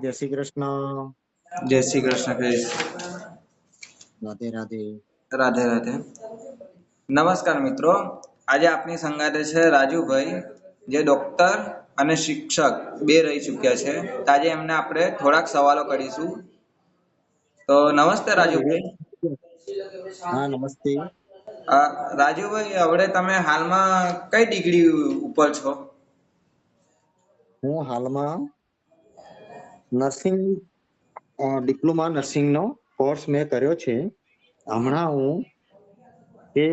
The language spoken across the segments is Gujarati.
જય શ્રી કૃષ્ણ. જય શ્રી કૃષ્ણ કહીશ. રાધે રાધે. રાધે રાધે. નમસ્કાર મિત્રો, આજે આપની સંગાતે છે રાજુભાઈ, જે ડોક્ટર અને શિક્ષક બે રહી ચૂક્યા છે. આજે એમને આપણે થોડાક સવાલો કરીશું. તો નમસ્તે રાજુભાઈ. હા, નમસ્તે. રાજુભાઈ, હવે તમે હાલમાં કઈ ડિગ્રી ઉપર છો? હું હાલમાં નર્સિંગ ડિપ્લોમા નર્સિંગનો કોર્સ મેં કર્યો છે. હમણાં હું એ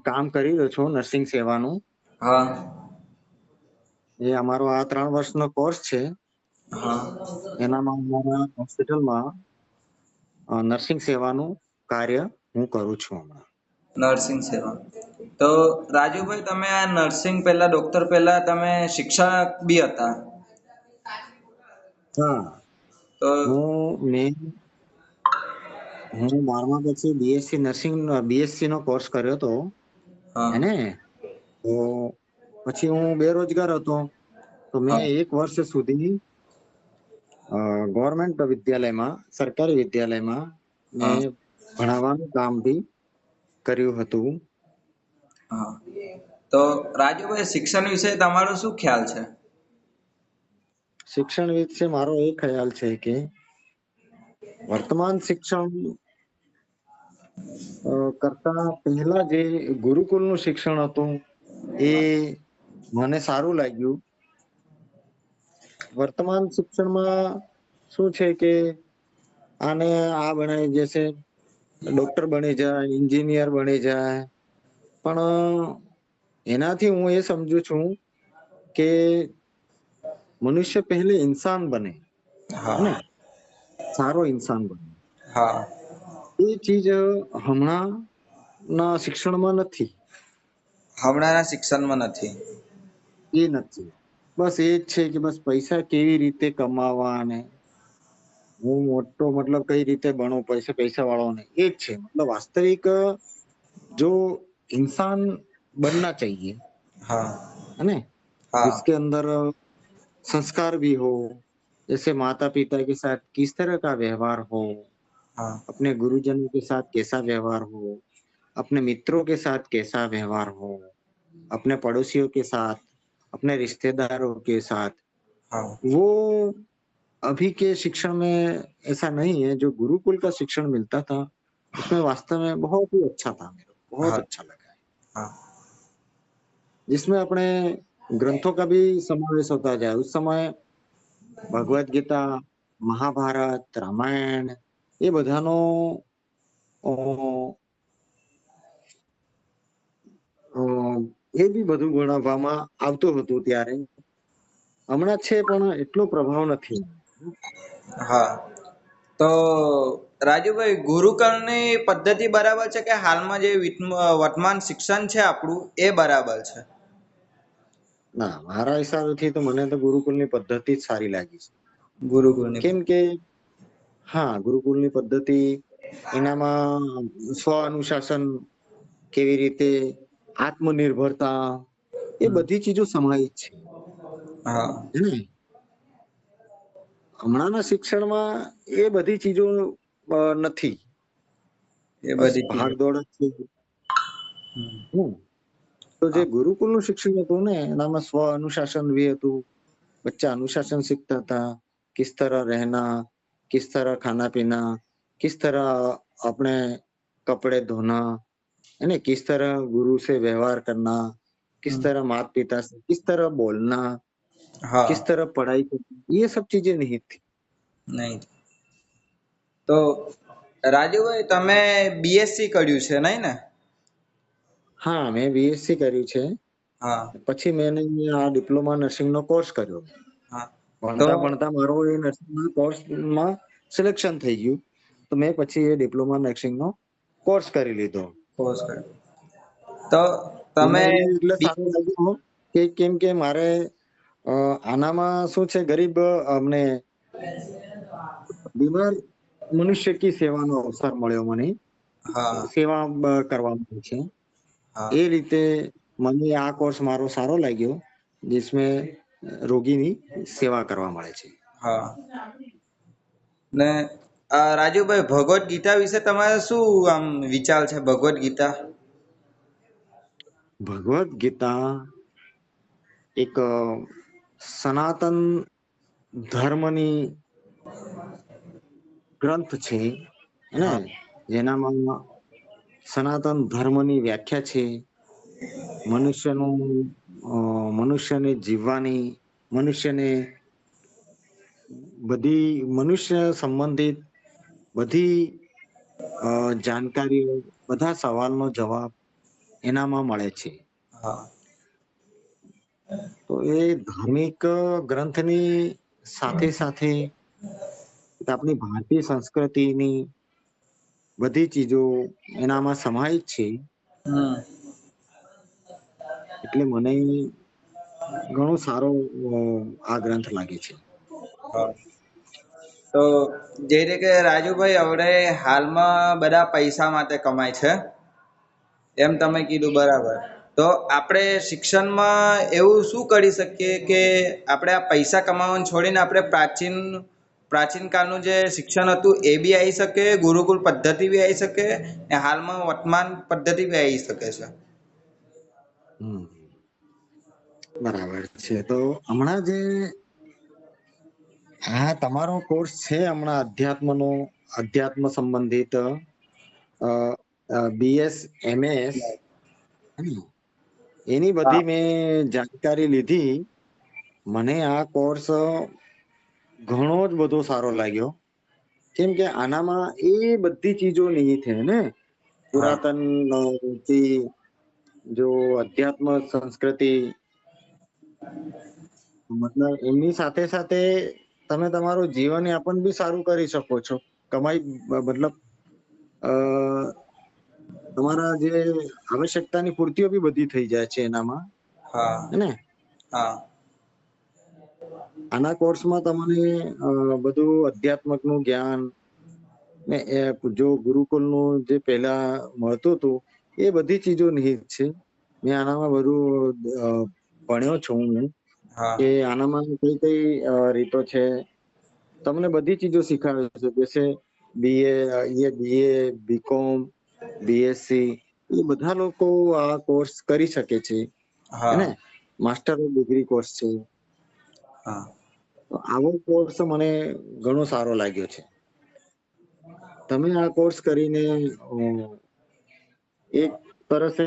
કામ કરી રહ્યો છું નર્સિંગ સેવાનું. હા. એ અમારો આ 3 વર્ષનો કોર્સ છે. હા. એનામાં અમારા હોસ્પિટલમાં નર્સિંગ સેવાનું કાર્ય હું કરું છું હમણાં. નર્સિંગ સેવા. તો રાજુભાઈ, તમે આ નર્સિંગ પહેલા, ડોક્ટર પહેલા તમે શિક્ષક બી હતા. હા. તો હું 12મા પછી બીએસસી નર્સિંગ બીએસસી નો કોર્સ કર્યો હતો. હા. એને તો પછી હું બેરોજગાર હતો, તો મેં હા. 1 વર્ષ સુધી ગવર્મેન્ટ વિદ્યાલયમાં, સરકારી વિદ્યાલયમાં મેં હા. ભણાવવાનું કામ બી કર્યું હતું. હા. તો રાજુભાઈ, શિક્ષણ વિશે તમારો શું ખ્યાલ છે? શિક્ષણ વિશે મારો એ ખ્યાલ છે કે વર્તમાન શિક્ષણ કરતા પહેલા જે ગુરુકુળનું શિક્ષણ હતું એ મને સારું લાગ્યું. વર્તમાન શિક્ષણમાં શું છે કે આને આ બનાવી જશે, ડોક્ટર બની જાય, એન્જિનિયર બની જાય, પણ એનાથી હું એ સમજુ છું કે મનુષ્ય પહેલે ઇન્સાન બને, હા. હે, સારો ઇન્સાન બને. હા. એ ચીજ હમણાં ના શિક્ષણમાં નથી. હમણાંના શિક્ષણમાં નથી. એ નથી. બસ એ જ છે કે બસ પૈસા કેવી રીતે કમાવા, અને હું મોટો મતલબ કઈ રીતે બનવું, પૈસા વાળો નહીં, એ જ છે. મતલબ વાસ્તવિક जो इंसान बनना चाहिए, हाँ. है ना, हाँ. जिसके अंदर संस्कार भी हो, जैसे माता पिता के साथ किस तरह का व्यवहार हो, हाँ. अपने गुरुजनों के साथ कैसा व्यवहार हो, अपने मित्रों के साथ कैसा व्यवहार हो, अपने पड़ोसियों के साथ, अपने रिश्तेदारों के साथ, हाँ. वो अभी के शिक्षण में ऐसा नहीं है। जो गुरुकुल का शिक्षण मिलता था उसमें वास्तव में बहुत ही अच्छा था, मेरे को बहुत हाँ. अच्छा लगा है। हाँ. जिसमें अपने ग्रंथों का भी समावेश होता जाए। उस समय भगवत गीता, महाभारत, रामायण એ બધાનો એ બી બધું ભણાવવામાં આવતું હતું ત્યારે. હમણાં છે પણ એટલો પ્રભાવ નથી. હા. તો રાજુભાઈ, ગુરુકુળની પદ્ધતિ બરાબર છે કે હાલમાં જે વર્તમાન શિક્ષણ છે આપણું એ બરાબર છે? ના, મારા હિસાબથી તો મને તો ગુરુકુળની પદ્ધતિ જ સારી લાગી છે. ગુરુકુળની. કેમ કે હા, ગુરુકુળની પદ્ધતિ, એનામાં સ્વ અનુશાસન કેવી રીતે, આત્મનિર્ભરતા, એ બધી ચીજો સમાયેલી છે. હા. હમણાંના શિક્ષણમાં એ બધી ચીજો નથી. એ બસ બધી ચીજો. ભાગદોડ જ છે. તો જે હા. ગુરુકુળનું શિક્ષણ હતું ને, એનામાં સ્વ अनुशासन भी હતું. बच्चा अनुशासन सीखता था, किस तरह रहना, किस तरह खाना पीना, किस तरह अपने कपड़े धोना, है ना, किस तरह गुरु से व्यवहार करना, किस तरह माता पिता से किस तरह बोलना, હા. किस तरह पढ़ाई करनी, ये सब चीजें नहीं थी. નહીં. તો રાજુભાઈ, તમે બીએસસી કર્યું છે નહીં ને? હા, મેં બીએસસી કર્યું છે. હા. પછી મેં આ ડિપ્લોમા નર્સિંગનો કોર્સ કર્યો. હા. તો ભણતા ભણતા મારો એ નર્સિંગના કોર્સમાં સિલેક્શન થઈ ગયું, તો મેં પછી એ ડિપ્લોમા નર્સિંગનો કોર્સ કરી લીધો. કોર્સ કર્યો. તો તમે એમાં એટલે સારું લાગ્યું કે કેમ કે મારે આનામાં શું છે, ગરીબ અમને બીમાર મનુષ્ય કી સેવાનો અવસર મળ્યો મને. હા. સેવા કરવાનું છે. હા. એ રીતે મને આ કોર્સ મારો સારો લાગ્યો, जिसमें રોગીની સેવા કરવા મળે છે. હા. ને રાજુભાઈ, ભગવદ્ ગીતા વિશે તમારે શું આમ વિચાર છે? ભગવદ્ ગીતા ભગવદ ગીતા એક સનાતન ધર્મની ગ્રંથ છે ને, હા જેનામાં સનાતન ધર્મની વ્યાખ્યા છે. મનુષ્યનું મનુષ્યને જીવવાની, મનુષ્યને બધી મનુષ્ય સંબંધિત બધી જાણકારીઓ, બધા સવાલનો જવાબ એનામાં મળે છે. હા તો એ ધાર્મિક ગ્રંથની સાથે સાથે આપણી ભારતીય સંસ્કૃતિની બધી ચીજો એનામાં સમાહિત છે. હમ એટલે મને ઘણો સારો આ ગ્રંથ લાગે છે. હા. તો જે રીતે રાજુભાઈ હવે હાલમાં બધા પૈસા માટે કમાય છે, એમ તમે કીધું બરાબર. તો આપણે શિક્ષણમાં એવું શું કરી શકીએ કે આપણે આ પૈસા કમાવાનું છોડીને આપણે પ્રાચીન કાળનું જે શિક્ષણ હતું એ બી આવી શકે, ગુરુકુળ પદ્ધતિ બી આવી શકે, ને હાલમાં વર્તમાન પદ્ધતિ બી આવી શકે છે. હમ, બરાબર છે. તો હમણાં જે તમારો કોર્સ છે હમણાં અધ્યાત્મ સંબંધિત BS MS, એની હા બધી મેં જાણકારી લીધી. મને આ કોર્સ ઘણો જ બધો સારો લાગ્યો. કેમ કે આનામાં એ બધી ચીજો નહીં છે ને, હા પુરાતન થી જો અધ્યાત્મ સંસ્કૃતિ, મતલબ એમની સાથે સાથે તમે તમારું જીવન યાપન બી સારું કરી શકો છો. કમાઈ મતલબ અ તમારા જે આવશ્યકતાની પૂર્તિઓ બી બધી થઈ જાય છે એનામાં, હા હેને? હા આના કોર્સમાં તમને બધું અધ્યાત્મક નું જ્ઞાન ને જો ગુરુકુલનું જે પહેલા મળતું હતું એ બધી ચીજો નિહિત છે. મેં આનામાં બધું ભણ્યો છું હું, હા કે આનામાં કઈ કઈ રીતો છે, તમને બધી ચીજો શીખાવે છે. જૈસે BA, BCom, BSc એ બધા લોકો આ કોર્સ કરી શકે છે, હા હેને? માસ્ટર ઓફ ડિગ્રી કોર્સ છે. હા તો આવો કોર્સ મને ઘણો સારો લાગ્યો છે. તમે આ કોર્સ કરીને એક તરસે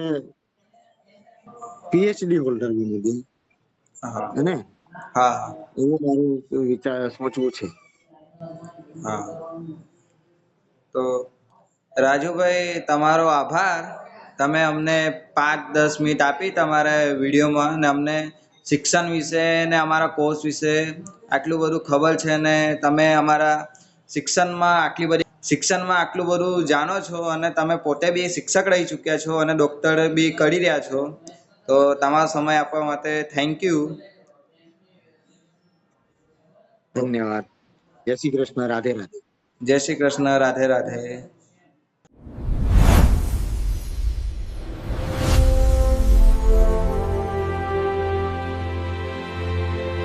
PhD હોલ્ડર બની ગઈ, હા હેને? હા એવું મારું સોચવું છે. હા. તો રાજુભાઈ, તમારો આભાર. તમે અમને 5-10 મિનિટ આપી તમારા વિડીયોમાં, અને અમને શિક્ષણ વિશે ને અમારા કોર્સ વિશે આટલું બધું ખબર છે, ને તમે અમારા શિક્ષણમાં આટલું બધું જાણો છો, અને તમે પોતે બી શિક્ષક રહી ચૂક્યા છો અને ડૉક્ટર બી કરી રહ્યા છો. તો તમારો સમય આપવા માટે થેન્ક યુ. ધન્યવાદ. જય શ્રી કૃષ્ણ. રાધે રાધે. જય શ્રી કૃષ્ણ. રાધે રાધે.